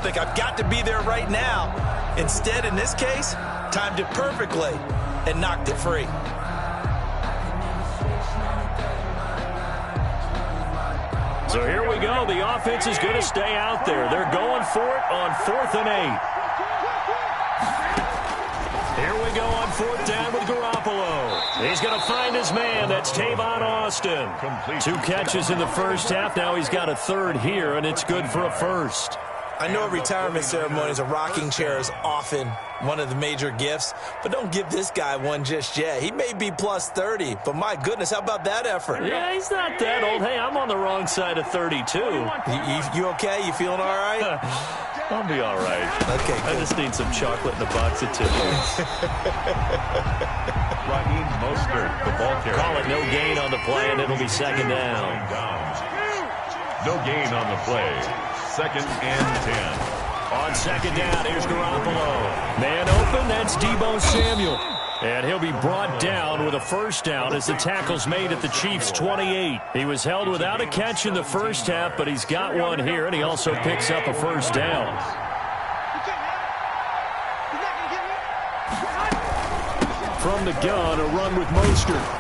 and think I've got to be there right now. Instead, in this case, timed it perfectly and knocked it free. So here we go. The offense is going to stay out there. They're going for it on 4th and 8. Here we go on 4th down with Garoppolo. He's going to find his man. That's Tavon Austin. 2 catches in the first half. Now he's got a 3rd here, and it's good for a 1st. I know at retirement ceremonies, a rocking chair is often one of the major gifts, but don't give this guy one just yet. He may be plus 30, but my goodness, how about that effort? Yeah, he's not that old. Hey, I'm on the wrong side of 32. You okay? You feeling all right? I'll be all right. Okay, good. I just need some chocolate and a box of Timbits. Raheem Mostert, the ball carrier. Call it no gain on the play, and it'll be 2nd down. No gain on the play. 2nd and 10. On 2nd down, here's Garoppolo. Man open, that's Deebo Samuel. And he'll be brought down with a 1st down as the tackle's made at the Chiefs' 28. He was held without a catch in the first half, but he's got one here, and he also picks up a 1st down. From the gun, a run with Mostert.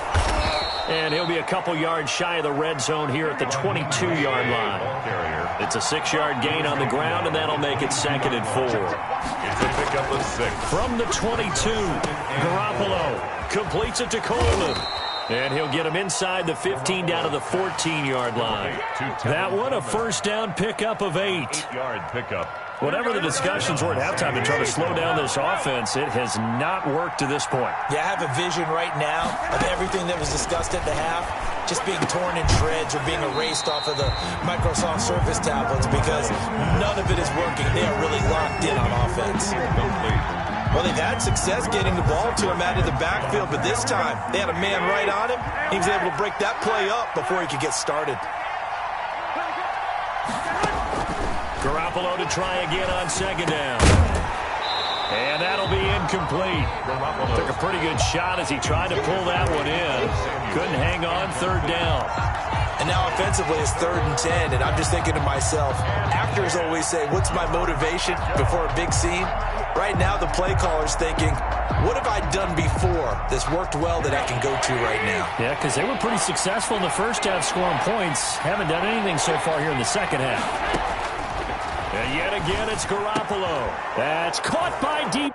And he'll be a couple yards shy of the red zone here at the 22-yard line. It's a 6-yard gain on the ground, and that'll make it 2nd and 4. It's a pickup of 6. From the 22, Garoppolo completes it to Coleman. And he'll get him inside the 15 down to the 14-yard line. That one, a 1st down pickup of 8. 8-yard pickup. Whatever the discussions were at halftime to try to slow down this offense, it has not worked to this point. Yeah, I have a vision right now of everything that was discussed at the half just being torn in shreds or being erased off of the Microsoft Surface tablets because none of it is working. They are really locked in on offense. Well, they've had success getting the ball to him out of the backfield, but this time they had a man right on him. He was able to break that play up before he could get started. Garoppolo to try again on 2nd down. And that'll be incomplete. Took a pretty good shot as he tried to pull that one in. Couldn't hang on, 3rd down. And now offensively it's 3rd and 10, and I'm just thinking to myself, actors always say, what's my motivation before a big scene? Right now the play caller's thinking, what have I done before that's worked well that I can go to right now? Yeah, because they were pretty successful in the first half scoring points. Haven't done anything so far here in the second half. And yet again, it's Garoppolo. That's caught by deep.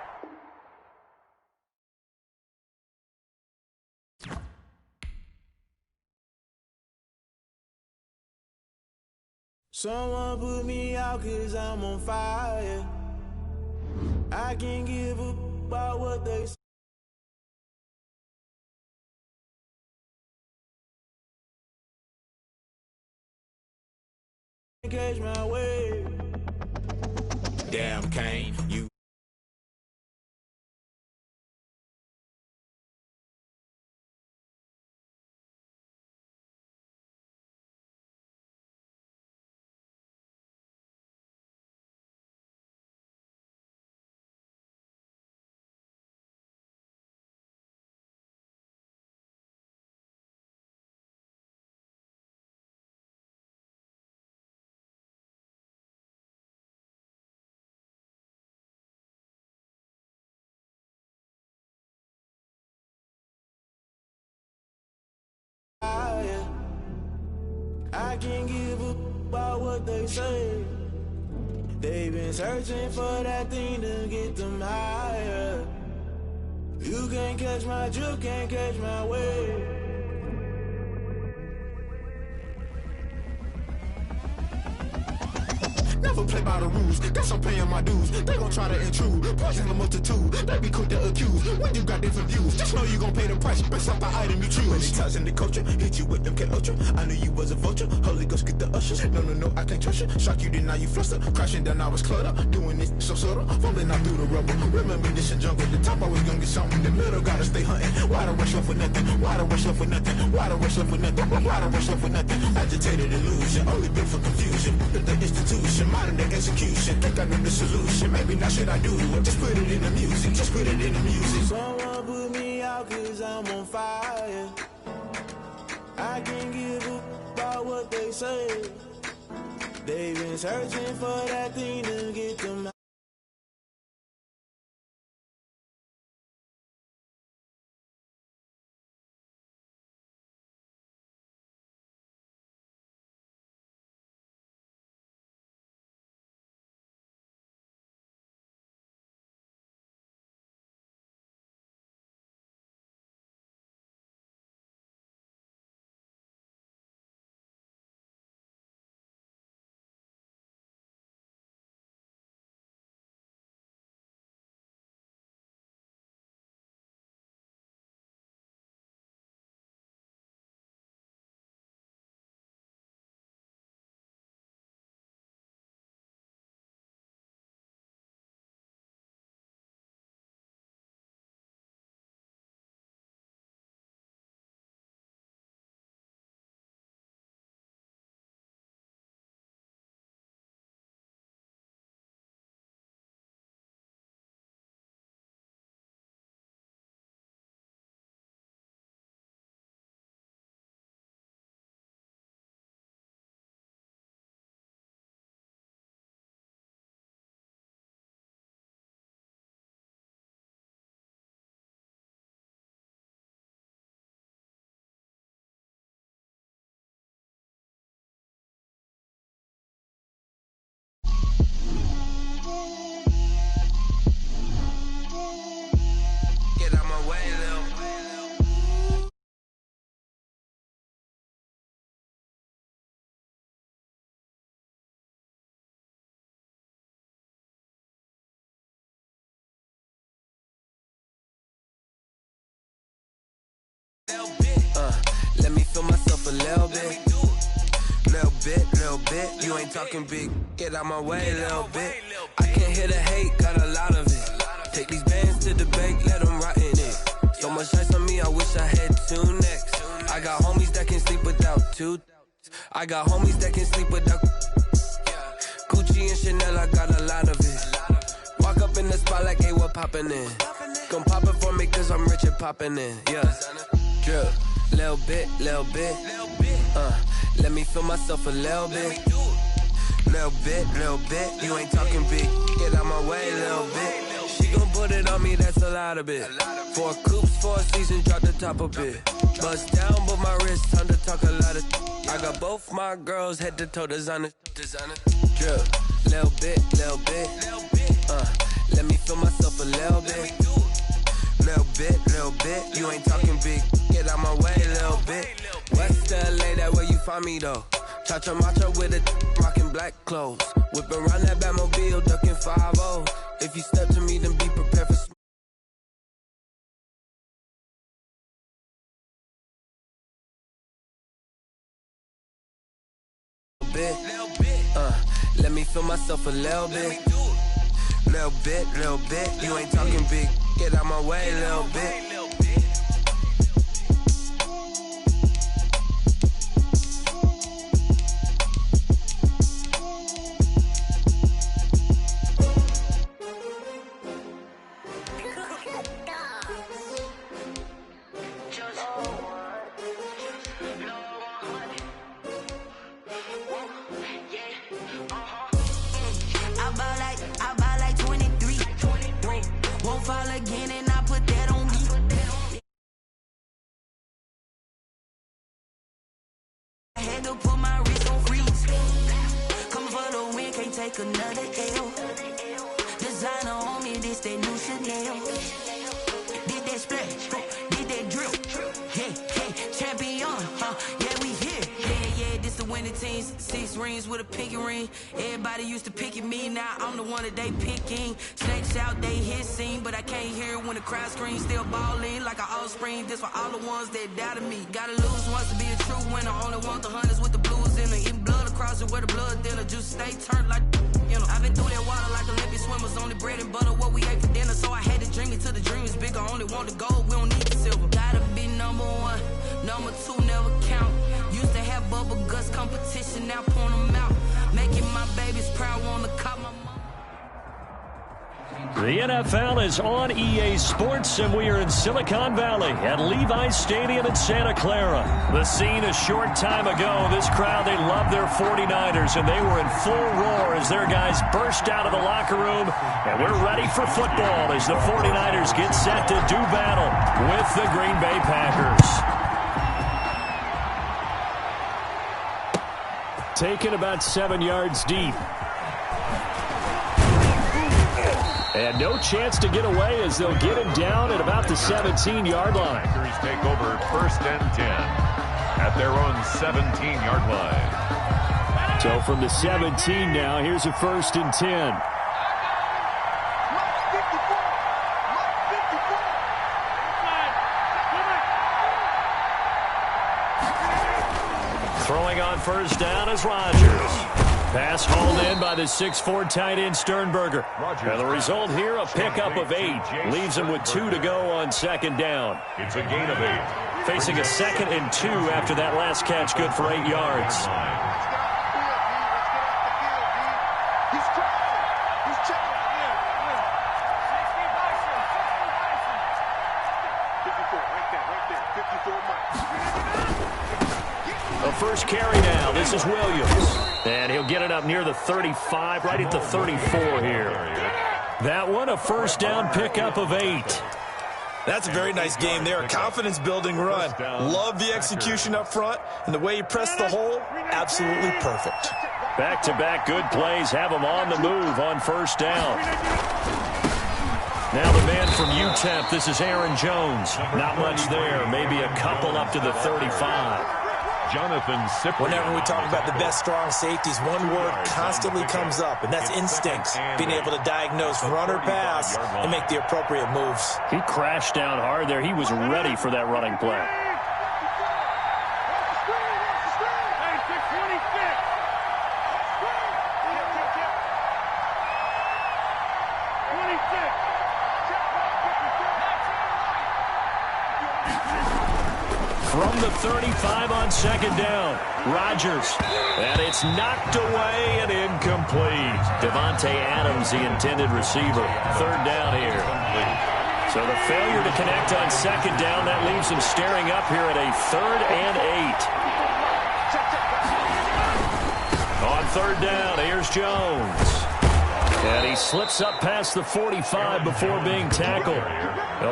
Someone put me out 'cause I'm on fire. I can't give up about what they say. Catch my way. Damn, Kane, you. I can't give up about what they say. They've been searching for that thing to get them higher. You can't catch my drift, can't catch my wave. Never play by the rules, guess I'm paying my dues. They gon' try to intrude, poison the multitude. They be quick to accuse, when you got different views. Just know you gon' pay the price, based off the item you choose. Many times in the culture, hit you with them K-Ultra. I knew you was a vulture, Holy Ghost get the ushers. No, I can't trust you. Shock you, then now you fluster. Crashing down, I was cluttered. Doing this so subtle, falling out through the rubble. Remember this in jungle, the top I was gonna get something. The middle gotta stay hunting. Why the rush left for nothing? Why the rush left for nothing? Why the rush left for nothing? Why the rush left for nothing? Agitated illusion, only built for confusion. The institution, modern day execution. Think I know the solution. Maybe not should I do it? Just put it in the music. Just put it in the music. Someone put me out 'cause I'm on fire. I can't give up about what they say. They've been searching for that thing to get little bit. Little bit, you ain't talking big. Get out my way, little bit. I can't hear the hate, got a lot of it. Take these bands to the bank, let them rot in it. So much ice on me, I wish I had two necks. I got homies that can sleep without two. I got homies that can sleep without Gucci and Chanel, I got a lot of it. Walk up in the spot like, hey, what poppin' in? Come pop it for me, cause I'm rich and poppin' in. Yeah, drip, little bit. Let me feel myself a little bit. Little bit, you ain't talking big. Get out my way, little bit. She gon' put it on me, that's a lot of it. 4 coops, 4 seasons, drop the top a bit. Bust down, but my wrist, time to talk a lot of. I got both my girls, head to toe designer. Drip, little bit. Let me feel myself a little bit. Little bit, you ain't talking big. Get out my way, little bit. West LA, that where you find me though. Cha-cha matcha with a rockin' black clothes. Whippin' around that Batmobile, duckin' 5-0. If you step to me, then be prepared for bit. Let me feel myself a little bit. Little bit, you ain't talking big. Get out my way, little bit. Another L. Designer on me, this that new Chanel. Did that splash, did that drip. Yeah, champion, yeah, we here. Yeah, this the winning teams. 6 rings with a pinky ring. Everybody used to pick at me, now I'm the one that they picking. Snakes out, they hissing, but I can't hear it when the crowd screams. Still ballin' like an offspring. This for all the ones that doubted me. Gotta lose once to be a true winner. Only want the hunters with the blues in the eating blood across it where the blood dinner. Juice stay turned like. You know, I've been through that water like Olympic swimmers. Only bread and butter, what we ate for dinner. So I had to dream it till the dream is bigger. Only want the gold, we don't need the silver. Gotta be number 1, number 2 never count. Used to have bubble guts competition, now point them out. Making my babies proud, wanna cop my mom. The NFL is on EA Sports, and we are in Silicon Valley at Levi's Stadium in Santa Clara. The scene a short time ago, this crowd, they love their 49ers, and they were in full roar as their guys burst out of the locker room. And we're ready for football as the 49ers get set to do battle with the Green Bay Packers. Taken about 7 yards deep. And no chance to get away as they'll get him down at about the 17-yard line. Packers take over 1st and 10 at their own 17-yard line. So from the 17 now, here's a 1st and 10. Throwing on 1st down is Rodgers. Pass hauled in by the 6'4" tight end Sternberger. And the result here, a pickup of 8. Leaves him with 2 to go on 2nd down. It's a gain of 8. Facing a 2nd and 2 after that last catch, good for 8 yards. A first carry now. This is Williams. And he'll get it up near the 35, right at the 34 here. That one, a 1st down pickup of 8. That's a very nice game there. A confidence-building run. Love the execution up front, and the way he pressed the hole, absolutely perfect. Back-to-back good plays have him on the move on 1st down. Now the man from UTEP, this is Aaron Jones. Not much there, maybe a couple up to the 35. Jonathan Cyprien. Whenever we talk about the best strong safeties, one word constantly comes up, and that's instincts. Being able to diagnose run or pass and make the appropriate moves. He crashed down hard there. He was ready for that running play. From the 35 on second down, Rodgers. And it's knocked away and incomplete. Davante Adams, the intended receiver. Third down here. So the failure to connect on second down, that leaves him staring up here at a 3rd and 8. On third down, here's Jones. And he slips up past the 45 before being tackled.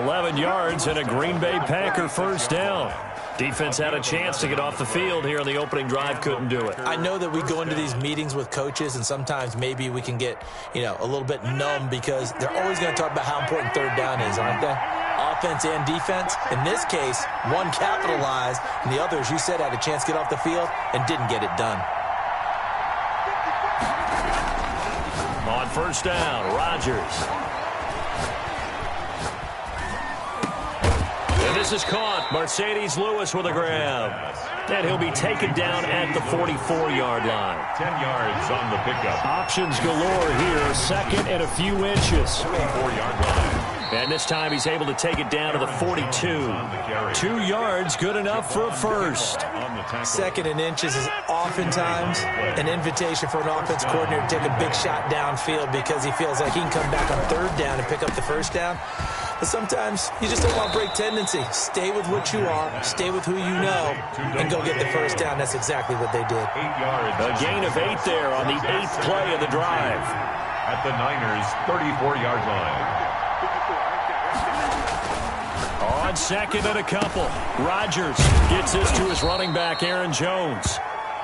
11 yards and a Green Bay Packer first down. Defense had a chance to get off the field here in the opening drive, couldn't do it. I know that we go into these meetings with coaches, and sometimes maybe we can get, a little bit numb because they're always going to talk about how important third down is, aren't they? Offense and defense. In this case, one capitalized, and the other, as you said, had a chance to get off the field and didn't get it done. On first down, Rodgers. And this is caught. Mercedes Lewis with a grab. And he'll be taken down at the 44-yard line. 10 yards on the pickup. Options galore here. Second and a few inches. 44-yard line. And this time he's able to take it down to the 42. 2 yards, good enough for a first. Second and inches is oftentimes an invitation for an offense coordinator to take a big shot downfield because he feels like he can come back on third down and pick up the first down. But sometimes you just don't want break tendency. Stay with what you are, stay with who you know, and go get the first down. That's exactly what they did. 8 yards. A gain of 8 there on the 8th play of the drive. At the Niners' 34-yard line. On second and a couple, Rodgers gets this to his running back, Aaron Jones.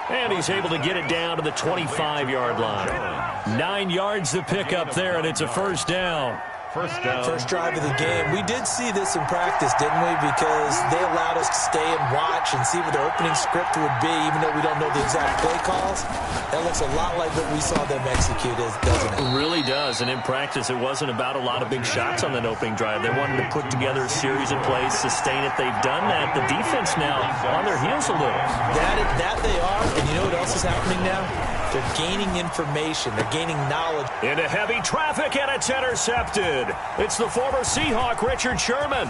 And he's able to get it down to the 25-yard line. 9 yards to pick up there, and it's a first down. First down. First drive of the game. We did see this in practice, didn't we? Because they allowed us to stay and watch and see what the opening script would be, even though we don't know the exact play calls. That looks a lot like what we saw them execute, doesn't it? It really does. And in practice, it wasn't about a lot of big shots on that opening drive. They wanted to put together a series of plays, sustain it. They've done that. The defense now on their heels a little. That they are. And you know what else is happening now? They're gaining information. They're gaining knowledge. Into heavy traffic, and it's intercepted. It's the former Seahawk, Richard Sherman.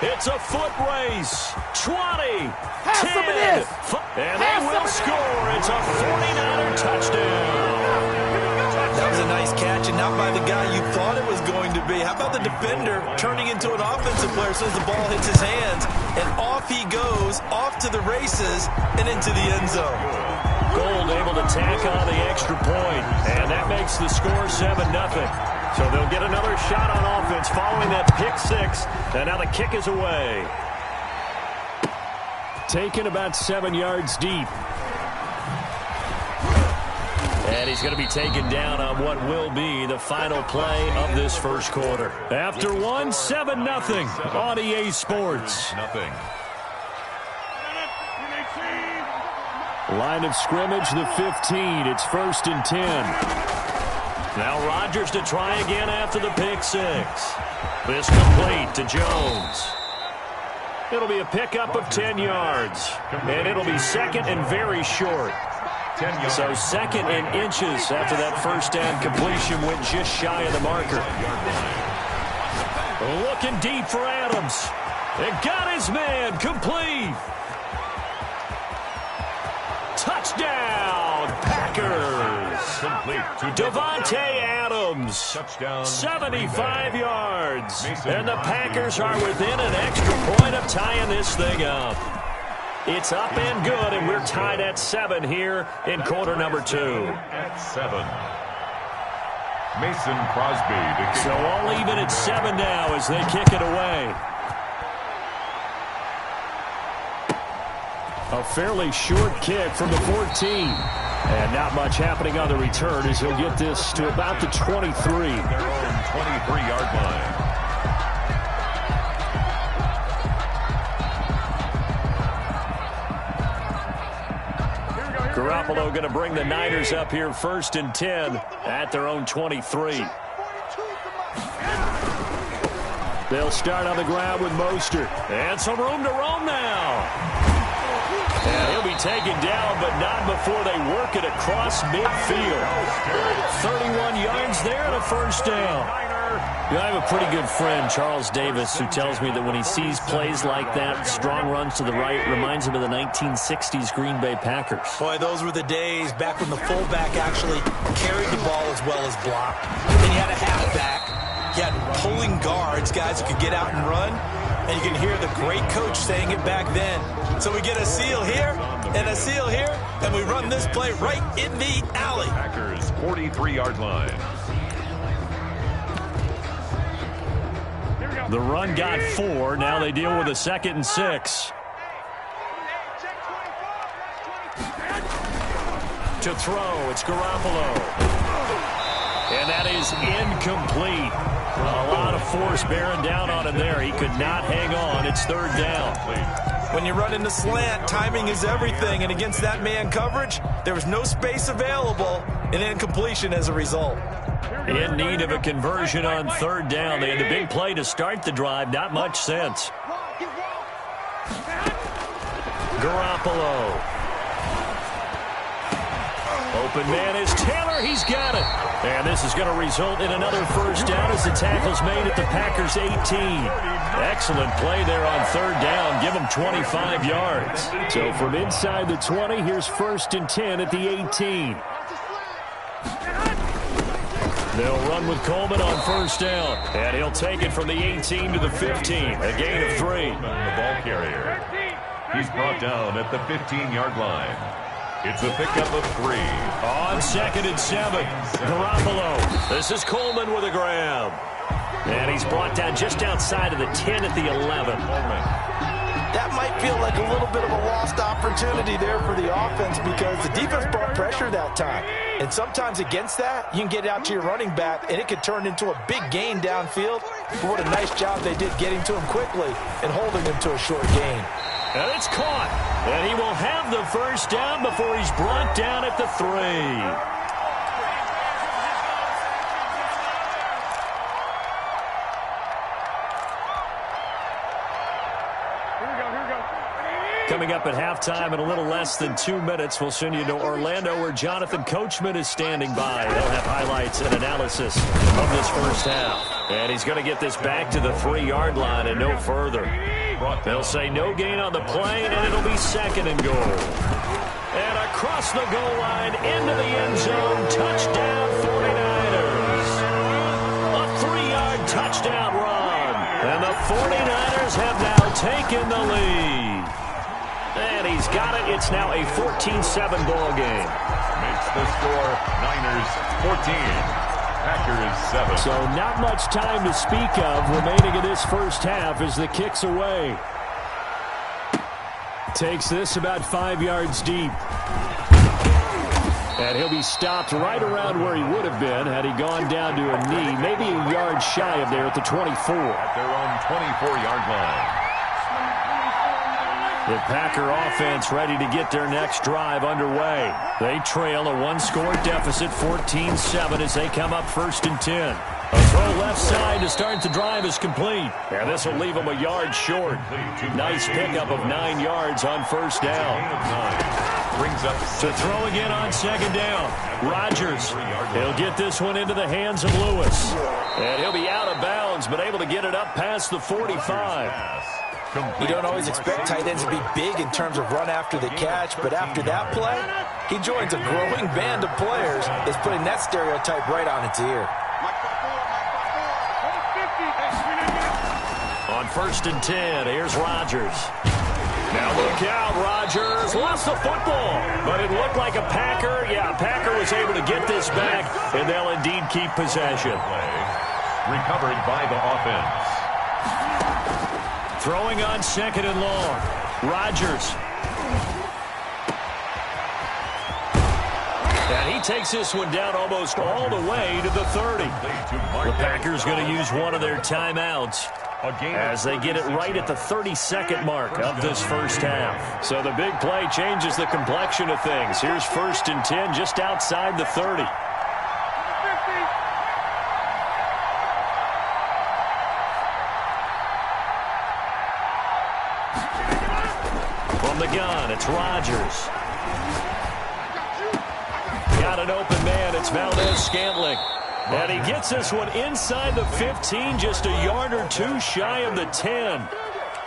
It's a foot race. 20, 10, and they will score. It's a 49er touchdown. That was a nice catch, and not by the guy you thought it was going to be. How about the defender turning into an offensive player as soon as the ball hits his hands, and off he goes, off to the races, and into the end zone. Gold able to tack on the extra point, and that makes the score 7-0. So they'll get another shot on offense following that pick six, and now the kick is away. Taken about 7 yards deep. And he's going to be taken down on what will be the final play of this first quarter. After one, 7-0 on EA Sports. Nothing. Line of scrimmage, the 15. It's 1st and 10. Now Rodgers to try again after the pick six. This complete to Jones. It'll be a pickup of 10 yards. And it'll be second and very short. 10 yards. So second in inches after that first down completion went just shy of the marker. Looking deep for Adams. And got his man complete. Touchdown, Packers. Complete to Davante Adams. Touchdown. 75 yards. And the Packers are within an extra point of tying this thing up. It's up and good, and we're tied at 7 here in quarter number 2. At 7. Mason Crosby to kick. So all even at 7 now as they kick it away. A fairly short kick from the 14. And not much happening on the return as he'll get this to about the 23. Their own 23-yard line. Garoppolo going to bring the Niners up here 1st and 10 at their own 23. They'll start on the ground with Mostert. And some room to roam now. And he'll be taken down, but not before they work it across midfield. 31 a first down. I have a pretty good friend, Charles Davis, who tells me that when he sees plays like that, strong runs to the right, reminds him of the 1960s Green Bay Packers. Boy, those were the days back when the fullback actually carried the ball as well as blocked. Then you had a halfback. You had pulling guards, guys who could get out and run. And you can hear the great coach saying it back then. So we get a seal here and a seal here, and we run this play right in the alley. Packers 43-yard line. The run got 4. Now they deal with a 2nd and 6. To throw, it's Garoppolo. And that is incomplete. A lot of force bearing down on him there. He could not hang on. It's 3rd down. When you run in the slant, timing is everything. And against that man coverage, there was no space available, and incompletion as a result. In need of a conversion on 3rd down. They had the big play to start the drive. Not much sense. Garoppolo. Open man is Taylor. He's got it. And this is going to result in another first down as the tackle's made at the Packers' 18. Excellent play there on 3rd down. Give them 25 yards. So from inside the 20, here's 1st and 10 at the 18. They'll run with Coleman on 1st down. And he'll take it from the 18 to the 15. A gain of 3. The ball carrier. He's brought down at the 15-yard line. It's a pickup of 3. On 2nd and 7. Garoppolo. This is Coleman with a grab. And he's brought down just outside of the 10 at the 11. That might feel like a little bit of a lost opportunity there for the offense because the defense brought pressure that time. And sometimes against that, you can get out to your running back, and it could turn into a big gain downfield. But what a nice job they did getting to him quickly and holding him to a short gain. And it's caught. And he will have the first down before he's brought down at the 3. Coming up at halftime in a little less than 2 minutes, we'll send you to Orlando where Jonathan Coachman is standing by. They'll have highlights and analysis of this first half. And he's going to get this back to the 3-yard line and no further. They'll say no gain on the play, and it'll be 2nd and goal. And across the goal line into the end zone, touchdown 49ers. A 3-yard touchdown run. And the 49ers have now taken the lead. And he's got it. It's now a 14-7 ball game. Makes the score Niners 14, Packers 7. So not much time to speak of remaining in this first half as the kick's away. Takes this about 5 yards deep. And he'll be stopped right around where he would have been had he gone down to a knee, maybe a yard shy of there at the 24. At their own 24-yard line. The Packer offense ready to get their next drive underway. They trail a 1-score deficit, 14-7, as they come up 1st and 10. A throw left side to start the drive is complete. And this will leave them a yard short. Nice pickup of 9 yards on 1st down. Brings up to throw again on 2nd down. Rodgers. He'll get this one into the hands of Lewis. And he'll be out of bounds, but able to get it up past the 45. You don't always expect tight ends to be big in terms of run after the catch, but after that play, he joins a growing band of players that's putting that stereotype right on its ear. On 1st and 10, here's Rodgers. Now look out, Rodgers lost the football, but it looked like a Packer. Yeah, Packer was able to get this back, and they'll indeed keep possession. Recovered by the offense. Throwing on 2nd and long. Rodgers. And he takes this one down almost all the way to the 30. The Packers going to use one of their timeouts as they get it right at the 32nd mark of this first half. So the big play changes the complexion of things. Here's 1st and 10 just outside the 30. From the gun, it's Rodgers. Got an open man. It's Valdez-Scantling. And he gets this one inside the 15, just a yard or two shy of the 10.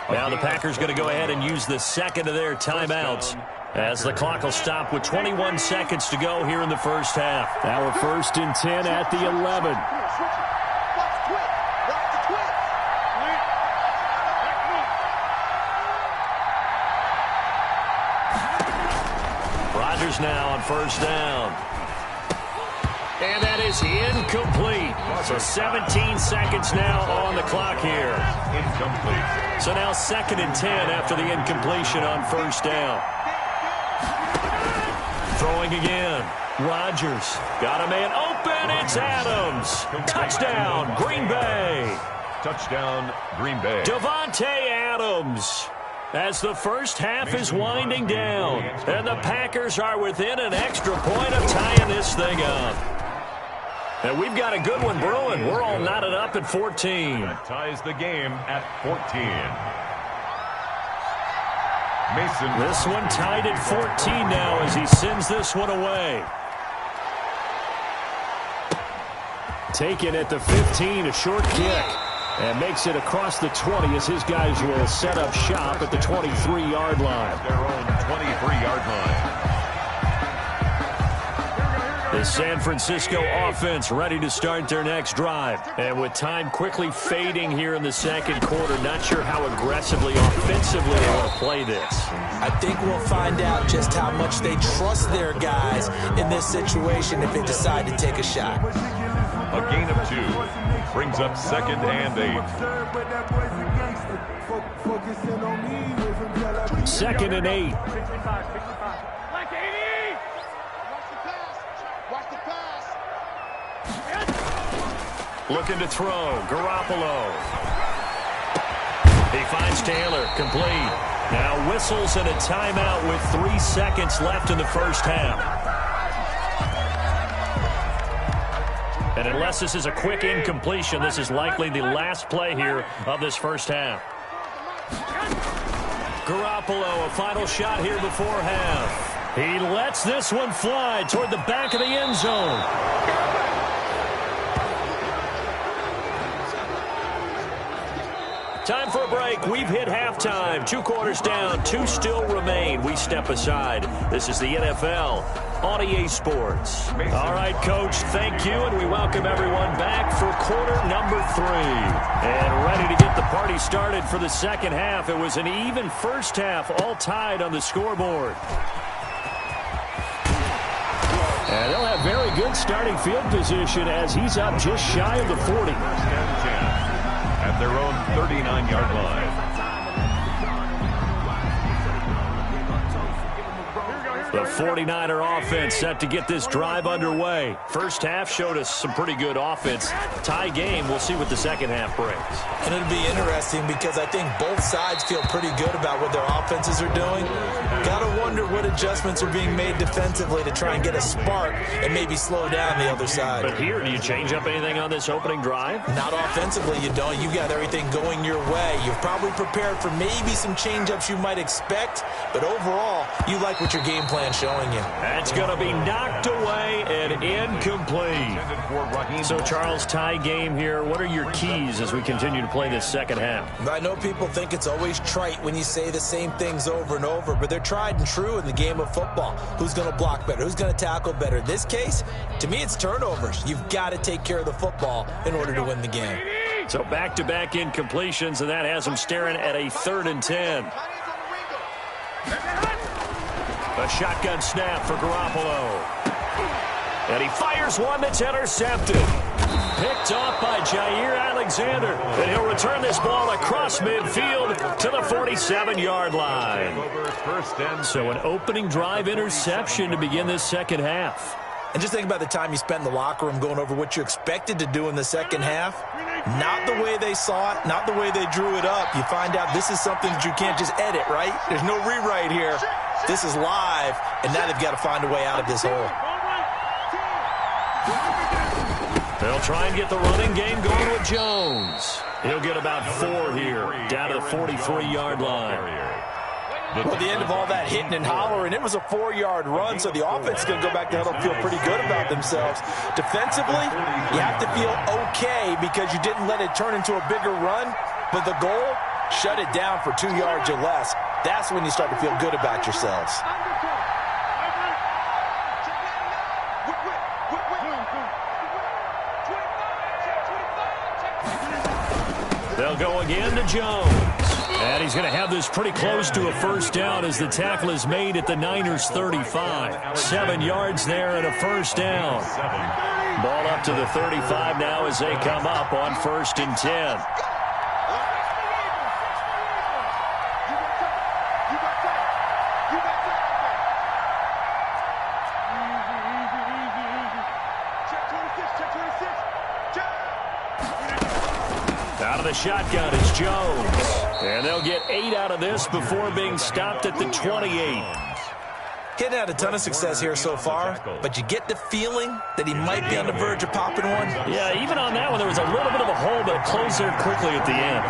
Now the Packers going to go ahead and use the second of their timeouts, as the clock will stop with 21 seconds to go here in the first half. Now a 1st and 10 at the 11. Rodgers now on 1st down. And that is incomplete. So 17 seconds now on the clock here. Incomplete. So now 2nd and 10 after the incompletion on 1st down. Throwing again. Rodgers got a man open. It's Adams. Touchdown, Green Bay. Touchdown, Green Bay. Davante Adams. As the first half is winding down, and the Packers are within an extra point of tying this thing up. And we've got a good one brewing. We're all knotted up at 14. That ties the game at 14. Mason. This one tied at 14 now as he sends this one away. Taken at the 15, a short kick. And makes it across the 20 as his guys will set up shop at the 23-yard line. Their own 23-yard line. The San Francisco offense ready to start their next drive. And with time quickly fading here in the second quarter, not sure how aggressively, offensively they want to play this. I think we'll find out just how much they trust their guys in this situation if they decide to take a shot. A gain of 2 brings up 2nd and 8. 2nd and 8. Looking to throw. Garoppolo. He finds Taylor. Complete. Now whistles and a timeout with 3 seconds left in the first half. And unless this is a quick incompletion, this is likely the last play here of this first half. Garoppolo, a final shot here before half. He lets this one fly toward the back of the end zone. Time for a break. We've hit halftime. 2 quarters down. 2 still remain. We step aside. This is the NFL on EA Sports. All right, Coach, thank you, and we welcome everyone back for quarter number 3. And ready to get the party started for the second half. It was an even first half, all tied on the scoreboard. And they'll have very good starting field position as he's up just shy of the 40. At their own 39-yard line. The 49er offense set to get this drive underway. First half showed us some pretty good offense. Tie game, we'll see what the second half brings. And it'll be interesting because I think both sides feel pretty good about what their offenses are doing. Gotta wonder what adjustments are being made defensively to try and get a spark and maybe slow down the other side. But here, do you change up anything on this opening drive? Not offensively, you don't. You got everything going your way. You've probably prepared for maybe some change-ups you might expect, but overall, you like what your game plan showing you. That's going to be knocked away and incomplete. So, Charles, tie game here. What are your keys as we continue to play this second half? I know people think it's always trite when you say the same things over and over, but they're tried and true in the game of football. Who's going to block better? Who's going to tackle better? In this case, to me, it's turnovers. You've got to take care of the football in order to win the game. So back-to-back incompletions, and that has them staring at a 3rd and 10. A shotgun snap for Garoppolo. And he fires one that's intercepted. Picked off by Jair Alexander. And he'll return this ball across midfield to the 47-yard line. So an opening drive interception to begin this second half. And just think about the time you spent in the locker room going over what you expected to do in the second half. Not the way they saw it, not the way they drew it up. You find out this is something that you can't just edit, right? There's no rewrite here. This is live, and now they've got to find a way out of this hole. They'll try and get the running game going with Jones. He'll get about 4 here, down to the 43-yard line. Well, the end of all that hitting and hollering, it was a 4-yard run, so the offense is going to go back there and feel pretty good about themselves. Defensively, you have to feel okay because you didn't let it turn into a bigger run, but the goal, shut it down for 2 yards or less. That's when you start to feel good about yourselves. They'll go again to Jones. And he's going to have this pretty close to a first down as the tackle is made at the Niners' 35. 7 yards there and a first down. Ball up to the 35 now as they come up on 1st and 10. Out of the shotgun, it's Jones. And they'll get 8 out of this before being stopped at the 28. He'd had a ton of success here so far, but you get the feeling that he might be on the verge of popping one. Yeah, even on that one, there was a little bit of a hole, but it closed there quickly at the end.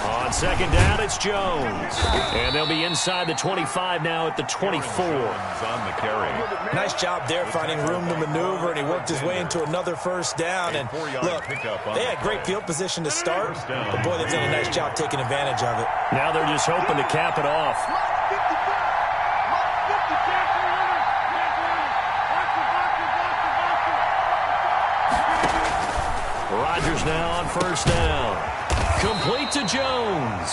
On 2nd down, it's Jones. And they'll be inside the 25 now at the 24. On the carry. Nice job there finding room to maneuver, and he worked his way into another first down. And look, they had great field position to start, but boy, they've done a nice job taking advantage of it. Now they're just hoping to cap it off. Rodgers now on 1st down. Complete to Jones.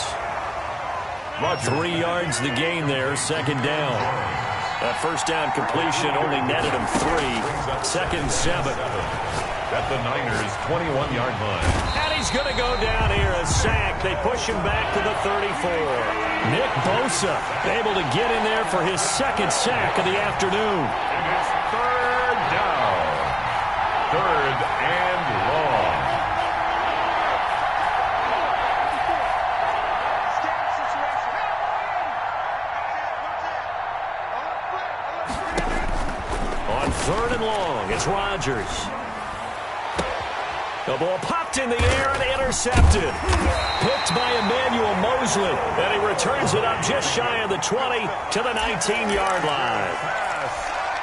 3 yards the gain there, 2nd down. That 1st down completion only netted him 3. 2nd and 7. At the Niners' 21-yard line. And he's going to go down here, a sack. They push him back to the 34. Nick Bosa able to get in there for his 2nd sack of the afternoon. And it's 3rd down. 3rd and long. On 3rd and long, it's Rodgers. The ball popped in the air and intercepted. Picked by Emmanuel Mosley. And he returns it up just shy of the 20 to the 19-yard line.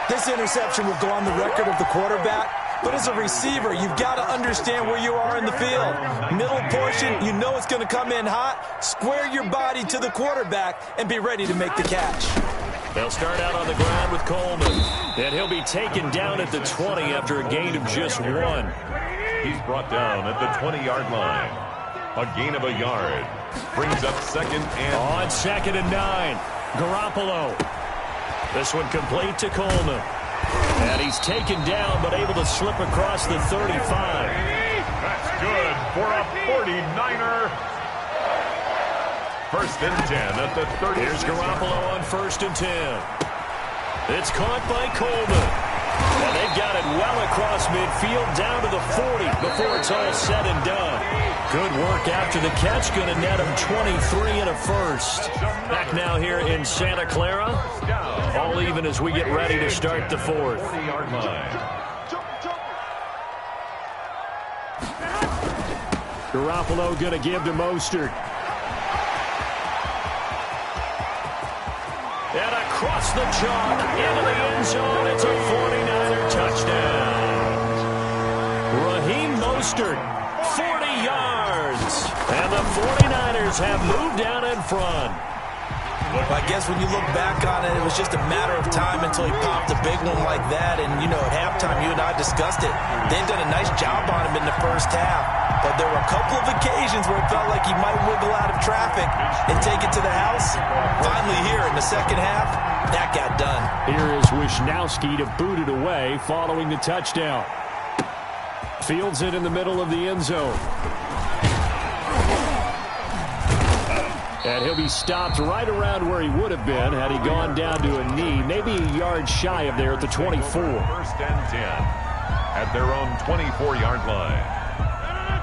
This interception will go on the record of the quarterback, but as a receiver, you've got to understand where you are in the field. Middle portion, you know it's going to come in hot. Square your body to the quarterback and be ready to make the catch. They'll start out on the ground with Coleman. And he'll be taken down at the 20 after a gain of just 1. He's brought down at the 20-yard line. A gain of a yard. Brings up 2nd and... On 2nd and 9. Garoppolo. This one complete to Coleman. And he's taken down but able to slip across the 35. That's good for a 49er. 1st and 10 at the 30. Here's Garoppolo on 1st and 10. It's caught by Coleman. And they've got it well across midfield down to the 40 before it's all said and done. Good work after the catch. Going to net him 23 and a first. Back now here in Santa Clara. All even as we get ready to start the 4th. 40-yard line. Garoppolo going to give to Mostert. And across the chalk, into the end zone, it's a 49er touchdown. Raheem Mostert, 40 yards. And the 49ers have moved down in front. I guess when you look back on it, it was just a matter of time until he popped a big one like that. And, you know, at halftime, you and I discussed it. They've done a nice job on him in the first half. But there were a couple of occasions where it felt like he might wiggle out of traffic and take it to the house. Finally here in the second half, that got done. Here is Wisnowski to boot it away following the touchdown. Fields it in the middle of the end zone. And he'll be stopped right around where he would have been had he gone down to a knee, maybe a yard shy of there at the 24. 1st and 10 at their own 24-yard line.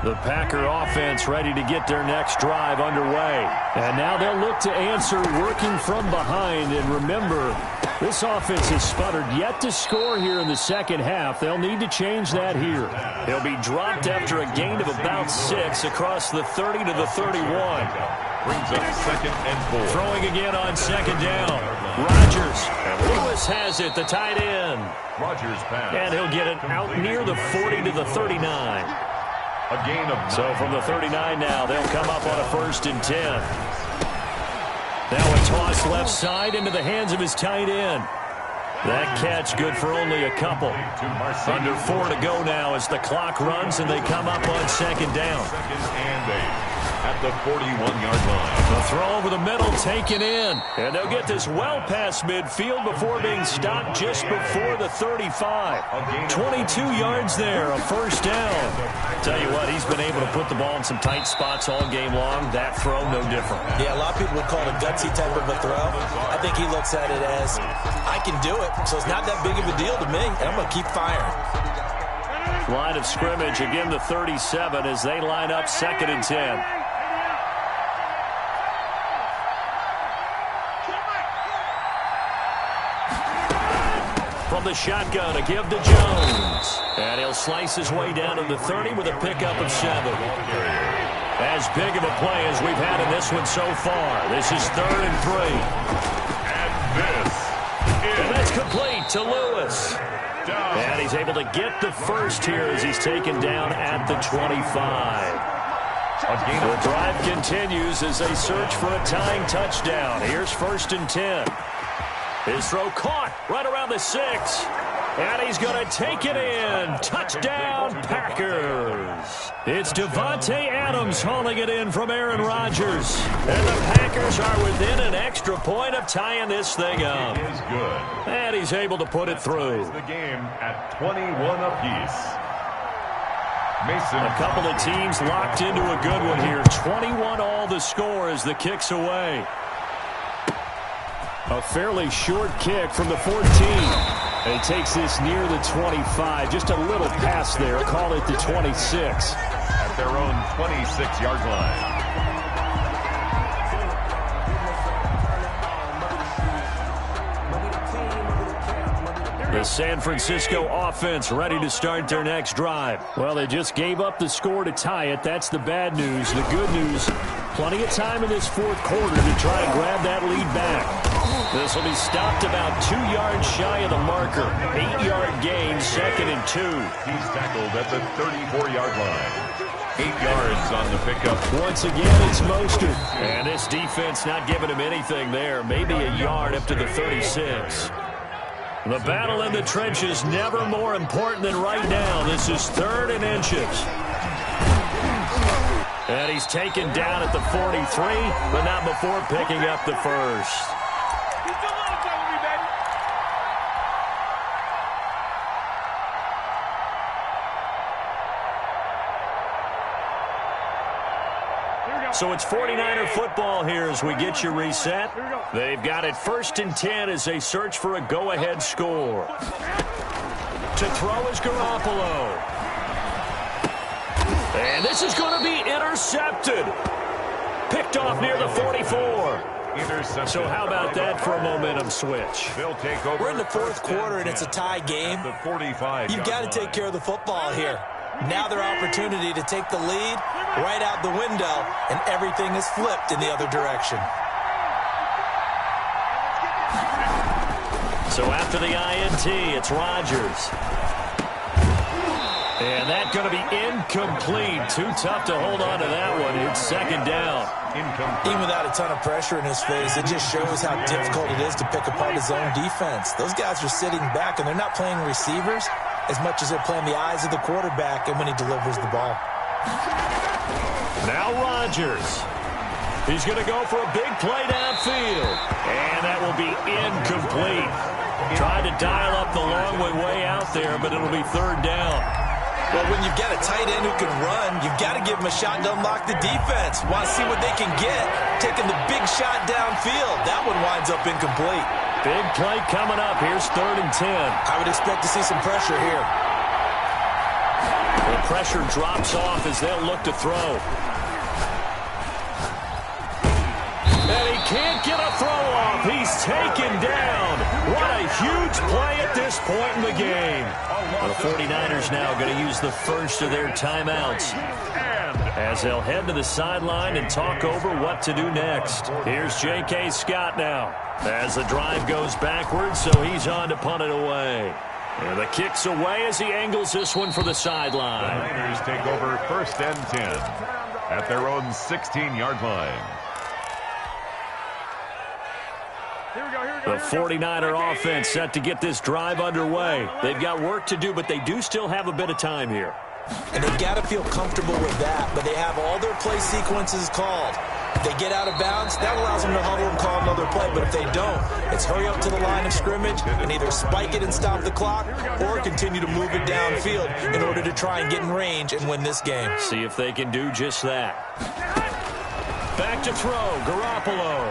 The Packer offense ready to get their next drive underway. And now they'll look to answer working from behind. And remember, this offense has sputtered yet to score here in the second half. They'll need to change that here. He'll be dropped after a gain of about 6 across the 30 to the 31. Brings up 2nd and 4. Throwing again on 2nd down. Rodgers. And Lewis has it, the tight end. Rodgers pass. And he'll get it out near the 40 to the 39. A gain of 9. So from the 39 now, they'll come up on a 1st and 10. Now a toss left side into the hands of his tight end. That catch good for only a couple. Under 4 to go now as the clock runs and they come up on 2nd down. 2nd and 8 at the 41-yard line. The throw over the middle taken in. And they'll get this well past midfield before being stopped just before the 35. 22 yards there, a 1st down. Tell you what, he's been able to put the ball in some tight spots all game long. That throw, no different. Yeah, a lot of people would call it a gutsy type of a throw. I think he looks at it as, I can do it, so it's not that big of a deal to me, and I'm going to keep firing. Line of scrimmage, again the 37 as they line up 2nd and 10. From the shotgun, a give to Jones. And he'll slice his way down to the 30 with a pickup of 7. As big of a play as we've had in this one so far. This is 3rd and 3. And that's complete to Lewis. And he's able to get the first here as he's taken down at the 25. The drive continues as they search for a tying touchdown. Here's 1st and 10. His throw caught right around the 6. And he's going to take it in. Touchdown, Packers. It's Devontae Adams hauling it in from Aaron Rodgers. And the Packers are within an extra point of tying this thing up. Is good. And he's able to put it through. The game at 21 apiece. Mason. A couple of teams locked into a good one here. 21 all the score as the kick's away. A fairly short kick from the 14. And he takes this near the 25. Just a little pass there. Call it the 26. At their own 26-yard line. The San Francisco offense ready to start their next drive. Well, they just gave up the score to tie it. That's the bad news. The good news, plenty of time in this 4th quarter to try and grab that lead back. This will be stopped about 2 yards shy of the marker. 8-yard gain, 2nd and 2. He's tackled at the 34-yard line. 8 yards on the pickup. Once again, it's Mostert. And this defense not giving him anything there. Maybe a yard up to the 36. The battle in the trenches never more important than right now. This is 3rd and inches. And he's taken down at the 43, but not before picking up the first. So it's 49er football here as we get you reset. They've got it 1st and 10 as they search for a go-ahead score. To throw is Garoppolo. And this is going to be intercepted. Picked off near the 44. So how about that for a momentum switch? They'll take over. We're in the 4th quarter, and it's a tie game. The 45. You've got to take care of the football here. Now their opportunity to take the lead right out the window, and everything is flipped in the other direction. So after the INT, it's Rodgers. And that's going to be incomplete. Too tough to hold on to that one. It's 2nd down. Even without a ton of pressure in his face, it just shows how difficult it is to pick apart his own defense. Those guys are sitting back, and they're not playing receivers as much as they're playing the eyes of the quarterback and when he delivers the ball. Now Rodgers. He's going to go for a big play downfield. And that will be incomplete. Tried to dial up the long way out there, but it'll be 3rd down. Well, when you've got a tight end who can run, you've got to give him a shot to unlock the defense. Want to see what they can get. Taking the big shot downfield. That one winds up incomplete. Big play coming up. Here's 3rd and 10. I would expect to see some pressure here. The pressure drops off as they'll look to throw. And he can't get a throw off. He's taken down. What a huge play at this point in the game. The 49ers now going to use the first of their timeouts. And as they'll head to the sideline and talk over what to do next. Here's J.K. Scott now as the drive goes backwards, so he's on to punt it away. And the kick's away as he angles this one for the sideline. The Niners take over 1st and 10 at their own 16-yard line. The 49er offense set to get this drive underway. They've got work to do, but they do still have a bit of time here. And they've got to feel comfortable with that, but they have all their play sequences called. If they get out of bounds, that allows them to huddle and call another play. But if they don't, it's hurry up to the line of scrimmage and either spike it and stop the clock or continue to move it downfield in order to try and get in range and win this game. See if they can do just that. Back to throw, Garoppolo.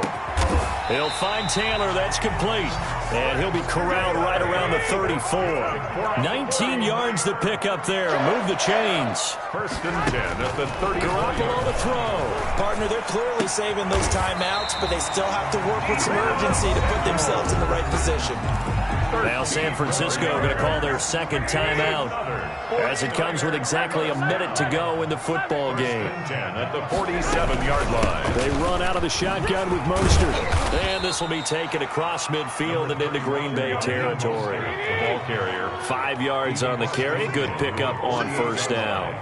He'll find Taylor. That's complete. And he'll be corralled right around the 34. 19 yards to pick up there. Move the chains. 1st and 10 at the 30. Garoppolo to throw. Partner, they're clearly saving those timeouts, but they still have to work with some urgency to put themselves in the right position. Now San Francisco going to call their second timeout as it comes with exactly a minute to go in the football game. 10 at the 47-yard line. They run out of the shotgun with Mostert. And this will be taken across midfield and into Green Bay territory. The ball carrier. 5 yards on the carry. Good pickup on 1st down.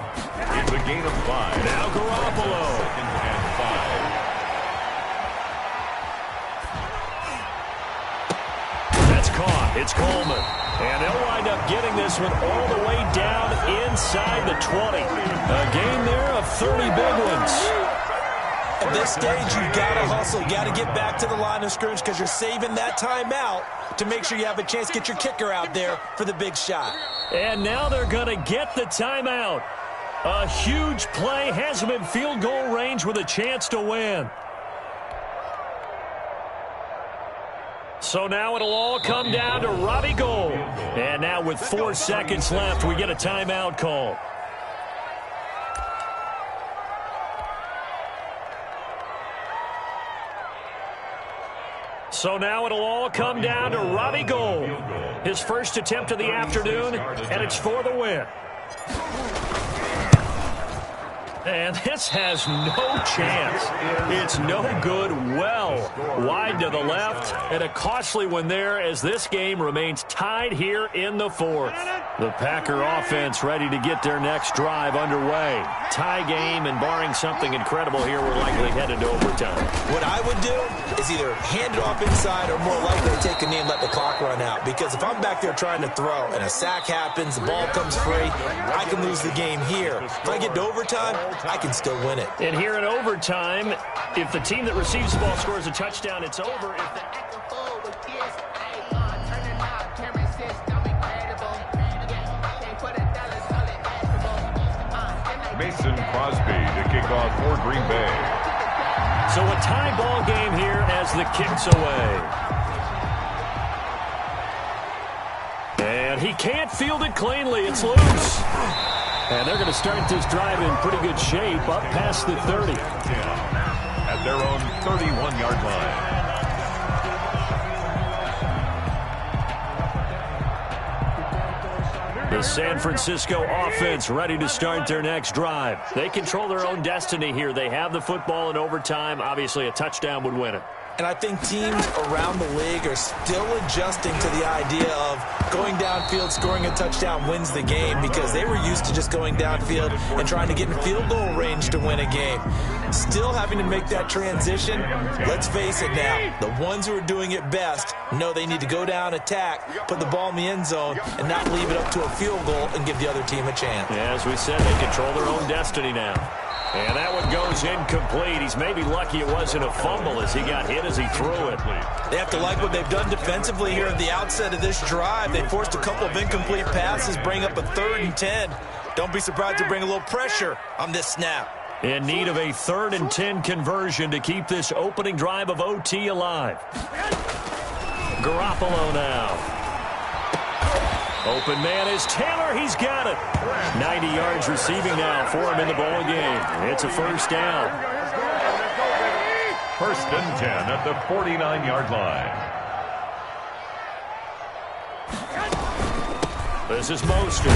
It's a gain of 5. Now Garoppolo. 2nd and 5. That's caught. It's Coleman. And they'll wind up getting this one all the way down inside the 20. A gain there of 30 big ones. At this stage, you've got to hustle. You've got to get back to the line of scrimmage because you're saving that timeout to make sure you have a chance to get your kicker out there for the big shot. And now they're going to get the timeout. A huge play has them in field goal range with a chance to win. So now it'll all come down to Robbie Gould. And now with 4 seconds left, we get a timeout call. So now it'll all come down to Robbie Gould. His first attempt of the afternoon, and it's for the win. And this has no chance. It's no good. Well wide to the left, and a costly one there as this game remains tied here in the 4th. The Packer offense ready to get their next drive underway. Tie game, and barring something incredible here, we're likely headed to overtime. What I would do is either hand it off inside or more likely take a knee and let the clock run out. Because if I'm back there trying to throw and a sack happens, the ball comes free, I can lose the game here. If I get to overtime, I can still win it. And here in overtime, if the team that receives the ball scores a touchdown, it's over. Mason Crosby to kick off for Green Bay. So a tie ball game here as the kick's away. And he can't field it cleanly. It's loose. And they're going to start this drive in pretty good shape, up past the 30. At their own 31-yard line. The San Francisco offense ready to start their next drive. They control their own destiny here. They have the football in overtime. Obviously, a touchdown would win it. And I think teams around the league are still adjusting to the idea of going downfield, scoring a touchdown wins the game because they were used to just going downfield and trying to get in field goal range to win a game. Still having to make that transition. Let's face it now, the ones who are doing it best know they need to go down, attack, put the ball in the end zone, and not leave it up to a field goal and give the other team a chance. Yeah, as we said, they control their own destiny now. And that one goes incomplete. He's maybe lucky it wasn't a fumble as he got hit as he threw it. They have to like what they've done defensively here at the outset of this drive. They forced a couple of incomplete passes, bring up a 3rd and 10. Don't be surprised to bring a little pressure on this snap. In need of a 3rd and 10 conversion to keep this opening drive of OT alive. Garoppolo now. Open man is Taylor. He's got it. 90 yards receiving now for him in the ball game. It's a 1st down. 1st and 10 at the 49-yard line. This is Mostert.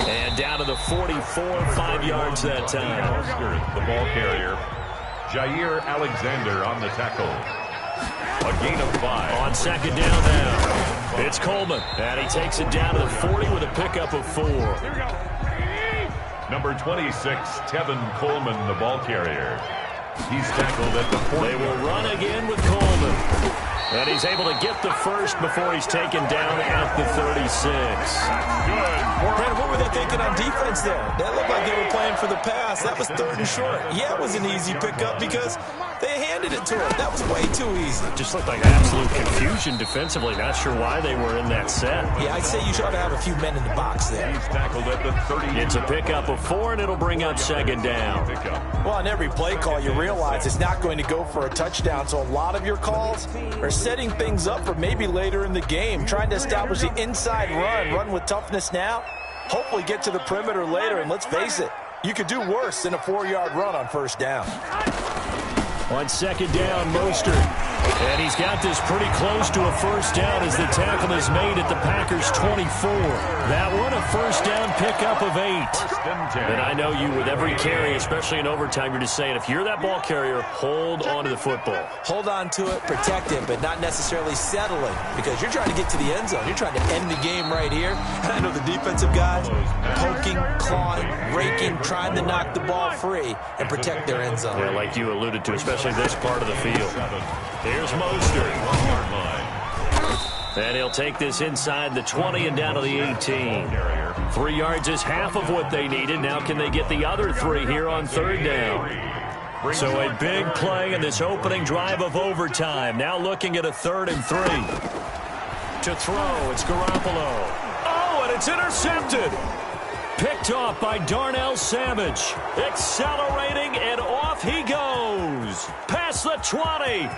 And down to the 44, 5 yards that time. Mostert, the ball carrier. Jair Alexander on the tackle. A gain of 5. On second down now. It's Coleman. And he takes it down to the 40 with a pickup of 4. Number 26, Tevin Coleman, the ball carrier. He's tackled at the 40. They will run again with Coleman. And he's able to get the first before he's taken down at the 36. Good. Brandon, what were they thinking on defense there? That looked like they were playing for the pass. That was 3rd and short. Yeah, it was an easy pickup because they handed it to him. That was way too easy. Just looked like absolute confusion defensively. Not sure why they were in that set. Yeah, I'd say you should have a few men in the box there. He's tackled at the 30. It's a pickup of 4, and it'll bring up second down. Well, on every play call, you realize it's not going to go for a touchdown, so a lot of your calls are setting things up for maybe later in the game, trying to establish the inside run with toughness now, hopefully get to the perimeter later, and let's face it, you could do worse than a 4-yard run on first down. On second down, Mostert. And he's got this pretty close to a first down as the tackle is made at the Packers' 24. That one a first down pickup of 8. And I know you with every carry, especially in overtime, you're just saying if you're that ball carrier, hold on to the football. Hold on to it, protect it, but not necessarily settling because you're trying to get to the end zone. You're trying to end the game right here. I know the defensive guys poking, clawing, raking, trying to knock the ball free and protect their end zone. Yeah, like you alluded to, especially this part of the field. Here's Mostert. And he'll take this inside the 20 and down to the 18. 3 yards is half of what they needed. Now can they get the other 3 here on third down? So a big play in this opening drive of overtime. Now looking at a 3rd and 3. To throw, it's Garoppolo. Oh, and it's intercepted. Picked off by Darnell Savage. Accelerating, and off he goes. Past the 20.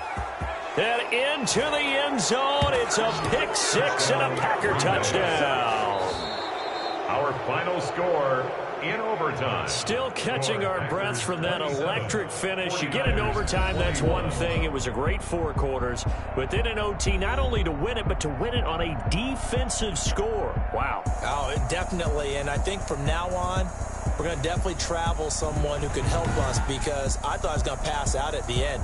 And into the end zone. It's a pick 6 and a Packer touchdown. Our final score in overtime. Still catching our breaths from that electric finish. You get in overtime, that's one thing. It was a great 4 quarters. But then in OT, not only to win it, but to win it on a defensive score. Wow. Oh, definitely. And I think from now on, we're going to definitely travel someone who can help us because I thought I was going to pass out at the end.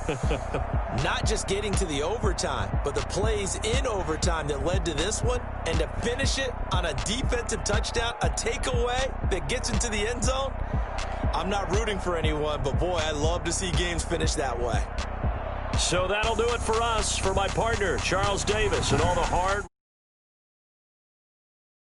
Not just getting to the overtime, but the plays in overtime that led to this one, and to finish it on a defensive touchdown, a takeaway that gets into the end zone. I'm not rooting for anyone, but boy, I love to see games finish that way. So that'll do it for us. For my partner, Charles Davis, and all the hard